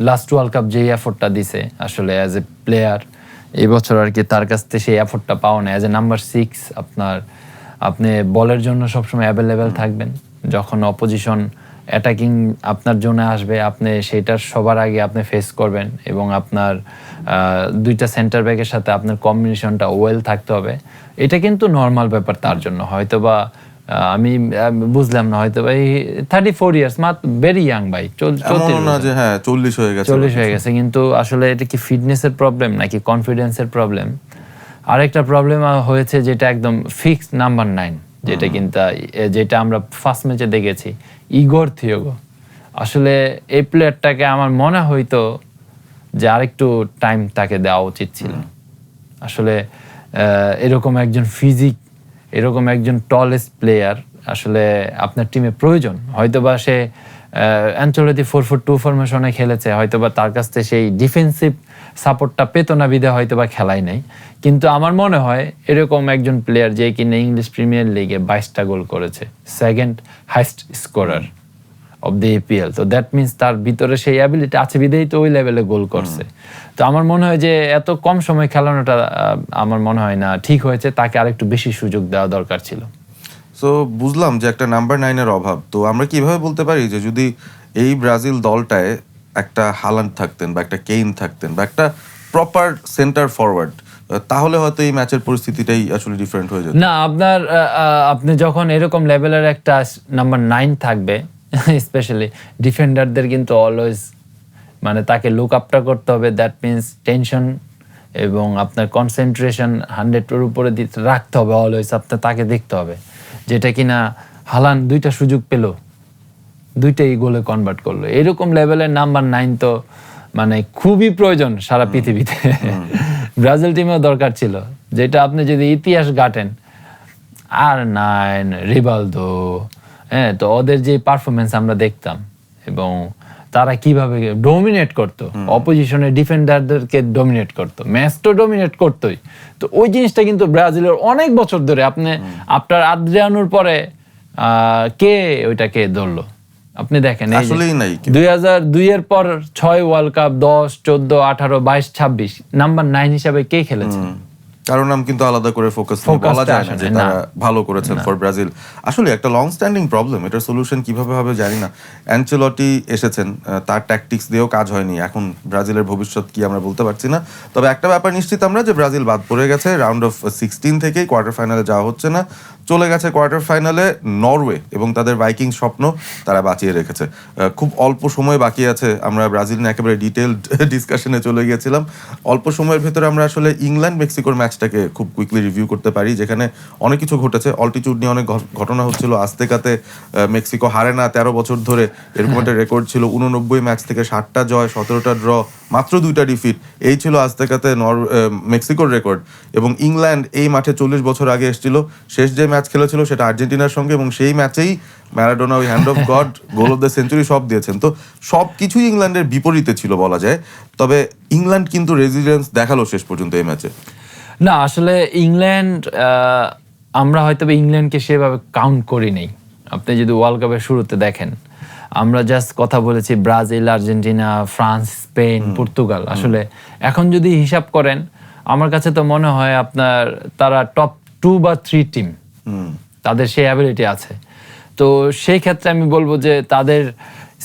last world cup যেই এফোর্টটা দিছে আসলে অ্যাজ এ প্লেয়ার, এই বছর আর কি তার কাছ থেকে সেই এফোর্টটা পাওয়া না। অ্যাজ এ নাম্বার 6 আপনি বলের জন্য সবসময় অ্যাভেলেবেল থাকবেন। যখন অপোজিশন অ্যাটাকিং আপনার জোনে আসবে, আপনি সেটার সবার আগে আপনি ফেস করবেন এবং আপনার দুইটা সেন্টার ব্যাকের সাথে আপনার কম্বিনেশনটা ওয়েল থাকতে হবে। এটা কিন্তু নর্মাল ব্যাপার তার জন্য। হয়তোবা আমি বুঝলাম না, হয়তো ভাই 34 ইয়ার্স, মাত্র ভেরি ইয়াং ভাই, 40 হয়ে গেছে। কিন্তু আসলে এটা কি ফিটনেসের প্রবলেম নাকি কনফিডেন্সের প্রবলেম? আরেকটা প্রবলেম হয়েছে যেটা একদম ফিক্সড, নাম্বার 9, যেটা কিন্তু যেটা আমরা ফার্স্ট ম্যাচে দেখেছি, ইগোর থিওগো। আসলে এই প্লেয়ারটাকে আমার মনে হইতো যে আরেকটু টাইম তাকে দেওয়া উচিত ছিল। আসলে এরকম একজন ফিজিক, এরকম একজন টলেস্ট প্লেয়ার আসলে আপনার টিমে প্রয়োজন। হয়তোবা সে অ্যানচেলোটি 4-4-2 ফরমেশনে খেলেছে, হয়তোবা তার কাছ থেকে সেই ডিফেন্সিভ সাপোর্টটা পেত না বিধে হয়তোবা খেলাই নাই। কিন্তু আমার মনে হয় এরকম একজন প্লেয়ার যে কিনা ইংলিশ প্রিমিয়ার লিগে 22টা গোল করেছে, second highest scorer of the EPL, তো দ্যাট মিনস তার ভিতরে সেই অ্যাবিলিটি আছে বিধেই তো ওই লেভেলে গোল করছে। তো আমার মনে হয় যে এত কম সময় খেলানোটা আমার মনে হয় না ঠিক হয়েছে, তাকে আরেকটু বেশি সুযোগ দেওয়া দরকার ছিল। সো বুঝলাম যে একটা নাম্বার 9-এর অভাব। তো আমরা কিভাবে বলতে পারি যে যদি এই ব্রাজিল দলটায় একটা হালান্ড থাকতেন বা একটা কেইন থাকতেন বা একটা প্রপার সেন্টার ফরওয়ার্ড, তাহলে হয়তো এই ম্যাচের পরিস্থিতিটাই আসলে ডিফারেন্ট হয়ে যেত? না, আপনি যখন এরকম লেভেলের একটা নাম্বার 9 থাকবে, স্পেশালি ডিফেন্ডারদের কিন্তু অলওয়েজ মানে তাকে লুক আপটা করতে হবে। দ্যাট মিনস টেনশন এবং আপনার কনসেন্ট্রেশন 100-এর উপরে রাখতে হবে অলওয়েজ। আপনার তাকে দেখতে হবে, যেটা কিনা হালান্ড 2টা সুযোগ পেল, 2টাই গোলে কনভার্ট করলো। এরকম লেভেলের নাম্বার 9 তো মানে খুবই প্রয়োজন সারা পৃথিবীতে। ব্রাজিল টিমেও দরকার ছিল, যেটা আপনি যদি ইতিহাস ঘাটেন, R9, রিভালদো, হ্যাঁ, তো ওদের যে পারফরমেন্স আমরা দেখতাম এবং তারা কিভাবে ডমিনেট করতো, অপোজিশনের ডিফেন্ডারদেরকে ডমিনেট করতো, ম্যাচ তো ডমিনেট করতোই। তো ওই জিনিসটা কিন্তু ব্রাজিলের অনেক বছর ধরে আপনি আপনার আদ্রিয়ানোর পরে কে ওইটাকে ধরলো আপনি দেখেন, আসলেই নাই। 2002 এর পর 6 ওয়ার্ল্ড কাপ, 10, 14, 18, 22, 26 নাম্বার 9 হিসাবে কে খেলেছে? কারণ নাম কিন্তু আলাদা করে ফোকাস বলা যায় না যে তারা ভালো করেছেন ফর ব্রাজিল। আসলে একটা লং স্ট্যান্ডিং প্রবলেম, এটার সলিউশন কিভাবে হবে জানি না। অ্যানচেলটি এসেছেন, তার ট্যাকটিক্স দিয়েও কাজ হয়নি। এখন ব্রাজিলের ভবিষ্যৎ কি আমরা বলতে পারছি না। তবে একটা ব্যাপার নিশ্চিত আমরা, যে ব্রাজিল বাদ পড়ে গেছে রাউন্ড অফ 16 থেকেই, কোয়ার্টার ফাইনালে যাওয়া হচ্ছে না। চলে গেছে কোয়ার্টার ফাইনালে নরওয়ে, এবং তাদের ভাইকিং স্বপ্ন তারা বাঁচিয়ে রেখেছে। খুব অল্প সময় বাকি আছে, আমরা ব্রাজিল নিয়ে একেবারে ডিটেলড ডিসকাশনে চলে গিয়েছিলাম। অল্প সময়ের ভেতরে আমরা আসলে ইংল্যান্ড মেক্সিকোর ম্যাচটাকে খুব কুইকলি রিভিউ করতে পারি, যেখানে অনেক কিছু ঘটেছে। অল্টিটিউড নিয়ে অনেক ঘটনা হচ্ছিল। আজতেকাতে মেক্সিকো হারে না 13 বছর ধরে, এরকম একটা রেকর্ড ছিল। 89 ম্যাচ থেকে 60টা জয়, 17টা ড্র, মাত্র 2টা ডিফিট, এই ছিল আজতেকাতে মেক্সিকোর রেকর্ড। এবং ইংল্যান্ড এই মাঠে 40 বছর আগে এসেছিল, শেষ যে ম্যাচ খেলেছিল সেটা আর্জেন্টিনার সঙ্গে, এবং সেই ম্যাচেই ম্যারাডোনা ওই hand of god, goal of the century সব দিয়েছেন। তো সব কিছুই ইংল্যান্ডের বিপরীতে ছিল বলা যায়। তবে ইংল্যান্ড কিন্তু রেজিলিয়েন্স দেখালো শেষ পর্যন্ত এই ম্যাচে। না আসলে ইংল্যান্ড, আমরা হয়তো ইংল্যান্ডকে সেভাবে কাউন্ট করি নেই। আপনি যদি ওয়ার্ল্ড কাপের শুরুতে দেখেন, আমরা জাস্ট কথা বলেছি Brazil, Argentina, France, Spain, Portugal. আসলে এখন যদি হিসাব করেন, আমার কাছে তো মনে হয় আপনার তারা টপ 2 বা 3 টিম, তাদের সেই অ্যাবিলিটি আছে। তো সেই ক্ষেত্রে আমি বলবো যে তাদের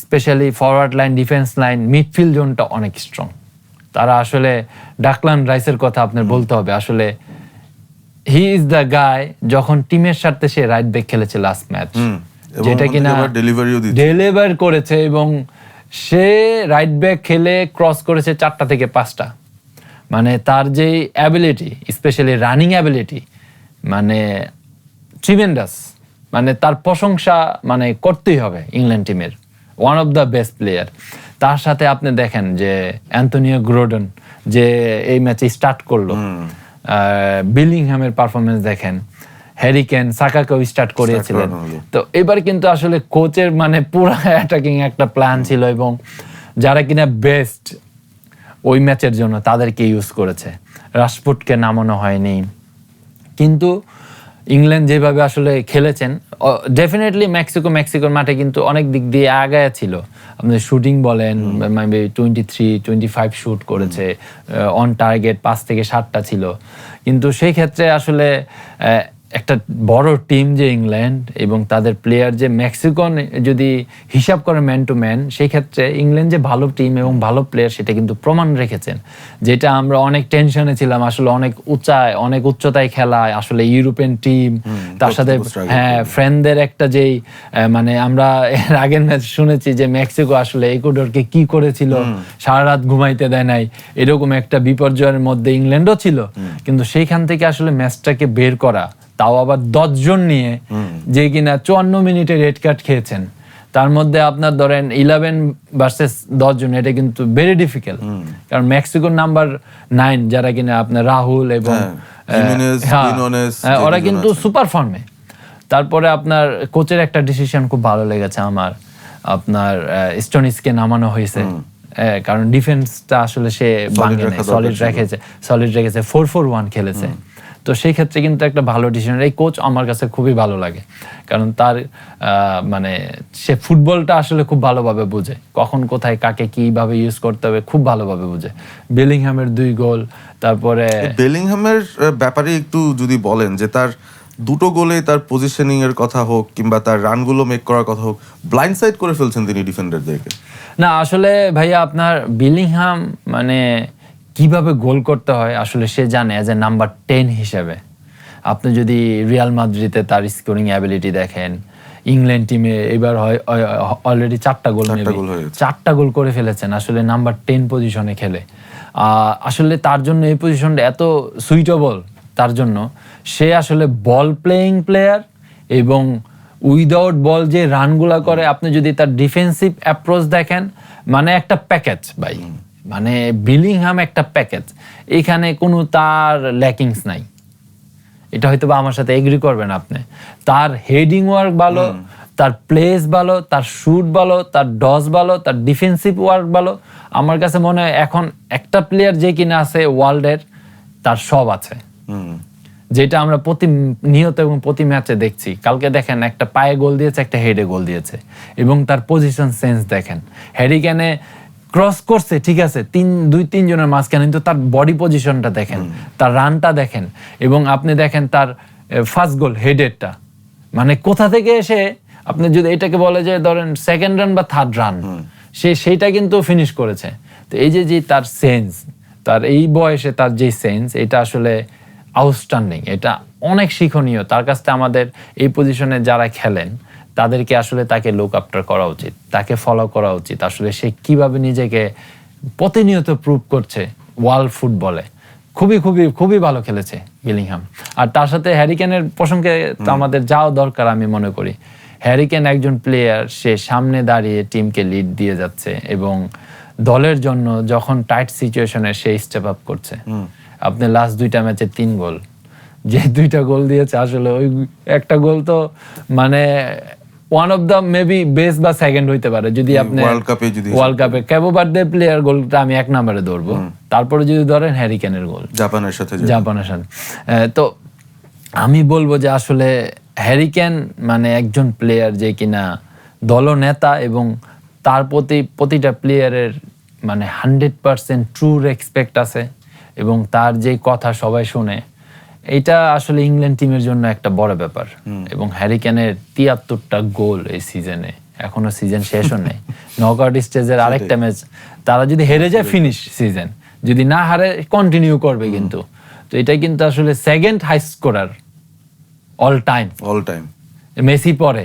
specially forward line, defence line, midfield জোনটা অনেক স্ট্রং। তারা আসলে ডাকলান রাইসের কথা আপনার বলতে হবে। আসলে হি ইজ দ্য গায়, যখন টিমের সাথে সে রাইট ব্যাক খেলেছে লাস্ট ম্যাচ, যেটা কিনা ডেলিভার করেছে, এবং সে রাইট ব্যাক খেলে ক্রস করেছে 4টা থেকে 5টা। মানে তার যে অ্যাবিলিটি, স্পেশালি রানিং অ্যাবিলিটি, মানে ট্রিমেন্ডাস। মানে তার প্রশংসা মানে করতেই হবে ইংল্যান্ড টিমের, one of the best player. তার সাথে আপনি দেখেন যে অ্যান্টনিও গ্রোডন যে এই ম্যাচে স্টার্ট করলো, বিলিংহামের পারফরমেন্স দেখেন, হ্যারি কেন, সাকাকেও স্টার্ট করিয়েছিলেন। তো এবার কিন্তু আসলে কোচের মানে পুরো অ্যাটাকিং একটা প্ল্যান ছিল, এবং যারা কিনা বেস্ট ওই ম্যাচের জন্য তাদেরকে ইউজ করেছে। রাশফোর্ডকে নামানো হয়নি, কিন্তু ইংল্যান্ড যেভাবে আসলে খেলেছেন, ডেফিনেটলি মেক্সিকোর মাঠে কিন্তু অনেক দিক দিয়ে আগায়া ছিল। আপনি শুটিং বলেন, 23-25 শুট করেছে, অন টার্গেট 5 থেকে 7টা ছিল। কিন্তু সেই ক্ষেত্রে আসলে একটা বড় টিম যে ইংল্যান্ড, এবং তাদের প্লেয়ার যে মেক্সিকো, যদি হিসাব করে ম্যান টু ম্যান, সেই ক্ষেত্রে ইংল্যান্ড যে ভালো টিম এবং ভালো প্লেয়ার সেটা কিন্তু প্রমাণ রেখেছেন। যেটা আমরা অনেক টেনশনে ছিলাম, আসলে অনেক উচ্চতায় খেলা, আসলে ইউরোপিয়ান টিম, তার সাথে হ্যাঁ ফ্রেন্ডদের একটা যেই মানে আমরা এর আগের ম্যাচ শুনেছি যে মেক্সিকো আসলে ইকুয়েডরকে কি করেছিল, সারা রাত ঘুমাইতে দেয় নাই, এরকম একটা বিপর্যয়ের মধ্যে ইংল্যান্ডও ছিল। কিন্তু সেইখান থেকে আসলে ম্যাচটাকে বের করা, তাও আবার 10 জন নিয়ে, যে কিনা 54 মিনিটে রেড কার্ড খেয়েছেন, তার মধ্যে আপনার ধরেন 11 ভার্সেস 10 জন, এটা কিন্তু ভেরি ডিফিকাল্ট। কারণ মেক্সিকোর নাম্বার 9 যারা কিনা আপনার রাহুল এবং ওরা কিন্তু সুপার ফর্মে। তারপরে আপনার কোচের একটা ডিসিশন খুব ভালো লেগেছে আমার, আপনার স্টোনিসকে নামানো হয়েছে, কারণ ডিফেন্সটা আসলে সে সলিড রেখেছে, 4-4-1 খেলেছে। তো সেই ক্ষেত্রে কিন্তু একটা ভালো ডিসিশন। এই কোচ আমার কাছে খুবই ভালো লাগে, কারণ তার মানে সে ফুটবলটা আসলে খুব ভালোভাবে বুঝে, কখন কোথায় কাকে কিভাবে ইউজ করতে হবে খুব ভালোভাবে বুঝে। বেলিংহামের 2 গোল, তারপরে বেলিংহামের ব্যাপারে একটু যদি বলেন যে তার 2টো গোলে তার পজিশনিং এর কথা হোক, কিংবা তার রানগুলো মেক করার কথা হোক, ব্লাইন্ড সাইড করে ফেলছেন তিনি ডিফেন্ডারদেরকে। না আসলে ভাইয়া, আপনার বেলিংহাম মানে কিভাবে গোল করতে হয় আসলে সে জানে, অ্যাজ এ নাম্বার 10 হিসেবে। আপনি যদি রিয়াল মাদ্রিদে তার স্কোরিং অ্যাবিলিটি দেখেন, ইংল্যান্ড টিমে এবার হয় অলরেডি 4টা গোল করে ফেলেছেন আসলে নাম্বার 10 পজিশনে খেলে। আসলে তার জন্য এই পজিশনটা এত সুইটেবল তার জন্য। সে আসলে বল প্লেয়িং প্লেয়ার, এবং উইদাউট বল যে রানগুলা করে, আপনি যদি তার ডিফেন্সিভ অ্যাপ্রোচ দেখেন, মানে একটা প্যাকেজ ভাই, মানে বিলিংহাম একটা প্যাকেজ, এখানে কোনো তার ল্যাকিংস নাই। এটা হয়তো বা আমার সাথে এগ্রি করবেন আপনি। তার হেডিং ওয়ার্ক ভালো, তার প্লেস ভালো, তার শুট ভালো, তার ডস ভালো, তার ডিফেন্সিভ ওয়ার্ক ভালো। আমার কাছে মনে হয় এখন একটা প্লেয়ার যে কিনা আছে ওয়ার্ল্ডের, তার সব আছে, যেটা আমরা প্রতিনিয়ত এবং প্রতি ম্যাচে দেখছি। কালকে দেখেন একটা পায়ে গোল দিয়েছে, একটা হেডে গোল দিয়েছে, এবং তার পজিশন সেন্স দেখেন। হ্যারি কেনে ক্রস করছে, ঠিক আছে, 2-3 জনের মাঝখানে, কিন্তু তার বডি পজিশনটা দেখেন, তার রানটা দেখেন, এবং আপনি দেখেন তার ফার্স্ট গোল হেডেরটা, মানে কোথা থেকে এসে আপনি যদি এটাকে বলে যে ধরেন সেকেন্ড রান বা থার্ড রান, সেইটা কিন্তু ফিনিশ করেছে। তো এই যে তার সেন্স, তার এই বয়সে তার যে সেন্স, এটা আসলে আউটস্ট্যান্ডিং। এটা অনেক শিক্ষণীয়। তার কাছ থেকে আমাদের এই পজিশনে যারা খেলেন তাদেরকে আসলে তাকে লুক আপটার করা উচিত, তাকে ফলো করা উচিত। আসলে সে কিভাবে নিজেকে প্রতিনিয়ত প্রুভ করছে ওয়ার্ল্ড ফুটবলে। খুবই খুবই খুবই ভালো খেলেছে বেলিংহাম। আর তার সাথে হ্যারি কেনের প্রসঙ্গে তো আমাদের যাওয়া দরকার আমি মনে করি। হ্যারি কেন একজন প্লেয়ার, সে সামনে দাঁড়িয়ে টিমকে লিড দিয়ে যাচ্ছে এবং দলের জন্য যখন টাইট সিচুয়েশনে সে স্টেপ আপ করছে। আপনি লাস্ট 2টা ম্যাচে 3 গোল, যে 2টা গোল দিয়েছে আসলে ওই একটা গোল তো মানে one of the maybe best বা সেকেন্ড হইতে পারে যদি আপনি ওয়ার্ল্ড কাপে ক্যাবো বার্থডে প্লেয়ার গোলটা আমি 1 নম্বরে ধরবো। তারপরে যদি ধরেন হ্যারি কেনের গোল জাপানের সাথে। তো আমি বলবো যে আসলে হ্যারি কেন মানে একজন প্লেয়ার যে কিনা দলনেতা এবং তার প্রতিটা প্লেয়ারের মানে 100% ট্রু রেসপেক্ট আছে এবং তার যে কথা সবাই শুনে, এটা আসলে ইংল্যান্ড টিমের জন্য একটা বড় ব্যাপার। এবং হ্যারি কেনের 73টা গোল এই সিজনে, এখনো সিজন শেষও নেই। নকআউট স্টেজের আরেকটা ম্যাচ তারা যদি হেরে যায় ফিনিশ সিজন, যদি না হারে কন্টিনিউ করবে কিন্তু। তো এটা কিন্তু আসলে second high scorer all time Messi পরে।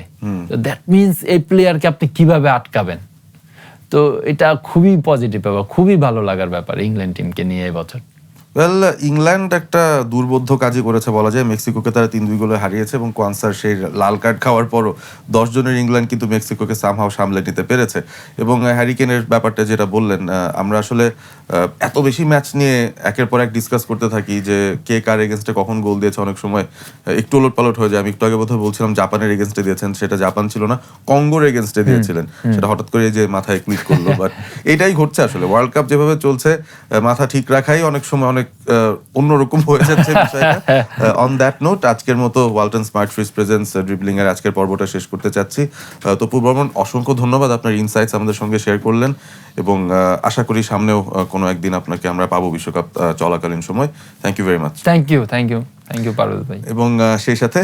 তো দ্যাট মিনস এই প্লেয়ারকে আপনি কিভাবে আটকাবেন? তো এটা খুবই পজিটিভ ব্যাপার, খুবই ভালো লাগার ব্যাপার ইংল্যান্ড টিমকে নিয়ে এবছর। ওয়েল, ইংল্যান্ড একটা দুর্বোধ্য কাজই করেছে বলা যায়। মেক্সিকোকে তারা 3-2 গোলে হারিয়েছে এবং কোয়ান্সার সেই লাল কার্ড খাওয়ার পরও 10 জনের ইংল্যান্ড কিন্তু মেক্সিকোকে সামহাও সামলে নিতে পেরেছে। এবং হ্যারি কেনের ব্যাপারটা যেটা বললেন, আমরা আসলে এত বেশি ম্যাচ নিয়ে একের পর এক ডিসকাস করতে থাকি যে কে কার এগেনস্টে কখন গোল দিয়েছে, অনেক সময় একটু ওলটপালট হয়ে যায়। আমি একটু আগে বোধহয় বলছিলাম জাপানের এগেনস্টে দিয়েছেন, সেটা জাপান ছিল না, কঙ্গোর এগেনস্টে দিয়েছিলেন। সেটা হঠাৎ করে যে মাথায় ক্লিক করলো। বাট এটাই ঘটছে আসলে, ওয়ার্ল্ড কাপ যেভাবে চলছে মাথা ঠিক রাখাই অনেক সময় অনেক অন্যরকম হয়ে যাচ্ছে বিষয়টা। অন দ্যাট নোট, আজকের মতো Walton smart fridge presence dribbling এর আজকের পর্বটা শেষ করতে চাচ্ছি। তপু বর্মন, অসংখ্য ধন্যবাদ, আপনার ইনসাইটস আমাদের সঙ্গে শেয়ার করলেন এবং আশা করি সামনেও কোনো একদিন আপনাকে আমরা পাবো বিশ্বকাপ চলাকালীন সময়। Thank you very much. Thank you Parvez ভাই। এবং সেই সাথে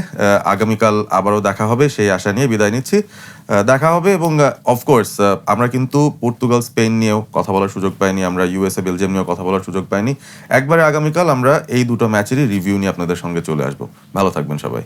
আগামীকাল আবারও দেখা হবে সেই আশা নিয়ে বিদায় নিচ্ছি। দেখা হবে এবং অফকোর্স আমরা কিন্তু পর্তুগাল স্পেন নিয়েও কথা বলার সুযোগ পাইনি, আমরা ইউএসএ বেলজিয়াম নিয়েও কথা বলার সুযোগ পাইনি। একবারে আগামীকাল আমরা এই দুটো ম্যাচেরই রিভিউ নিয়ে আপনাদের সঙ্গে চলে আসবো। ভালো থাকবেন সবাই।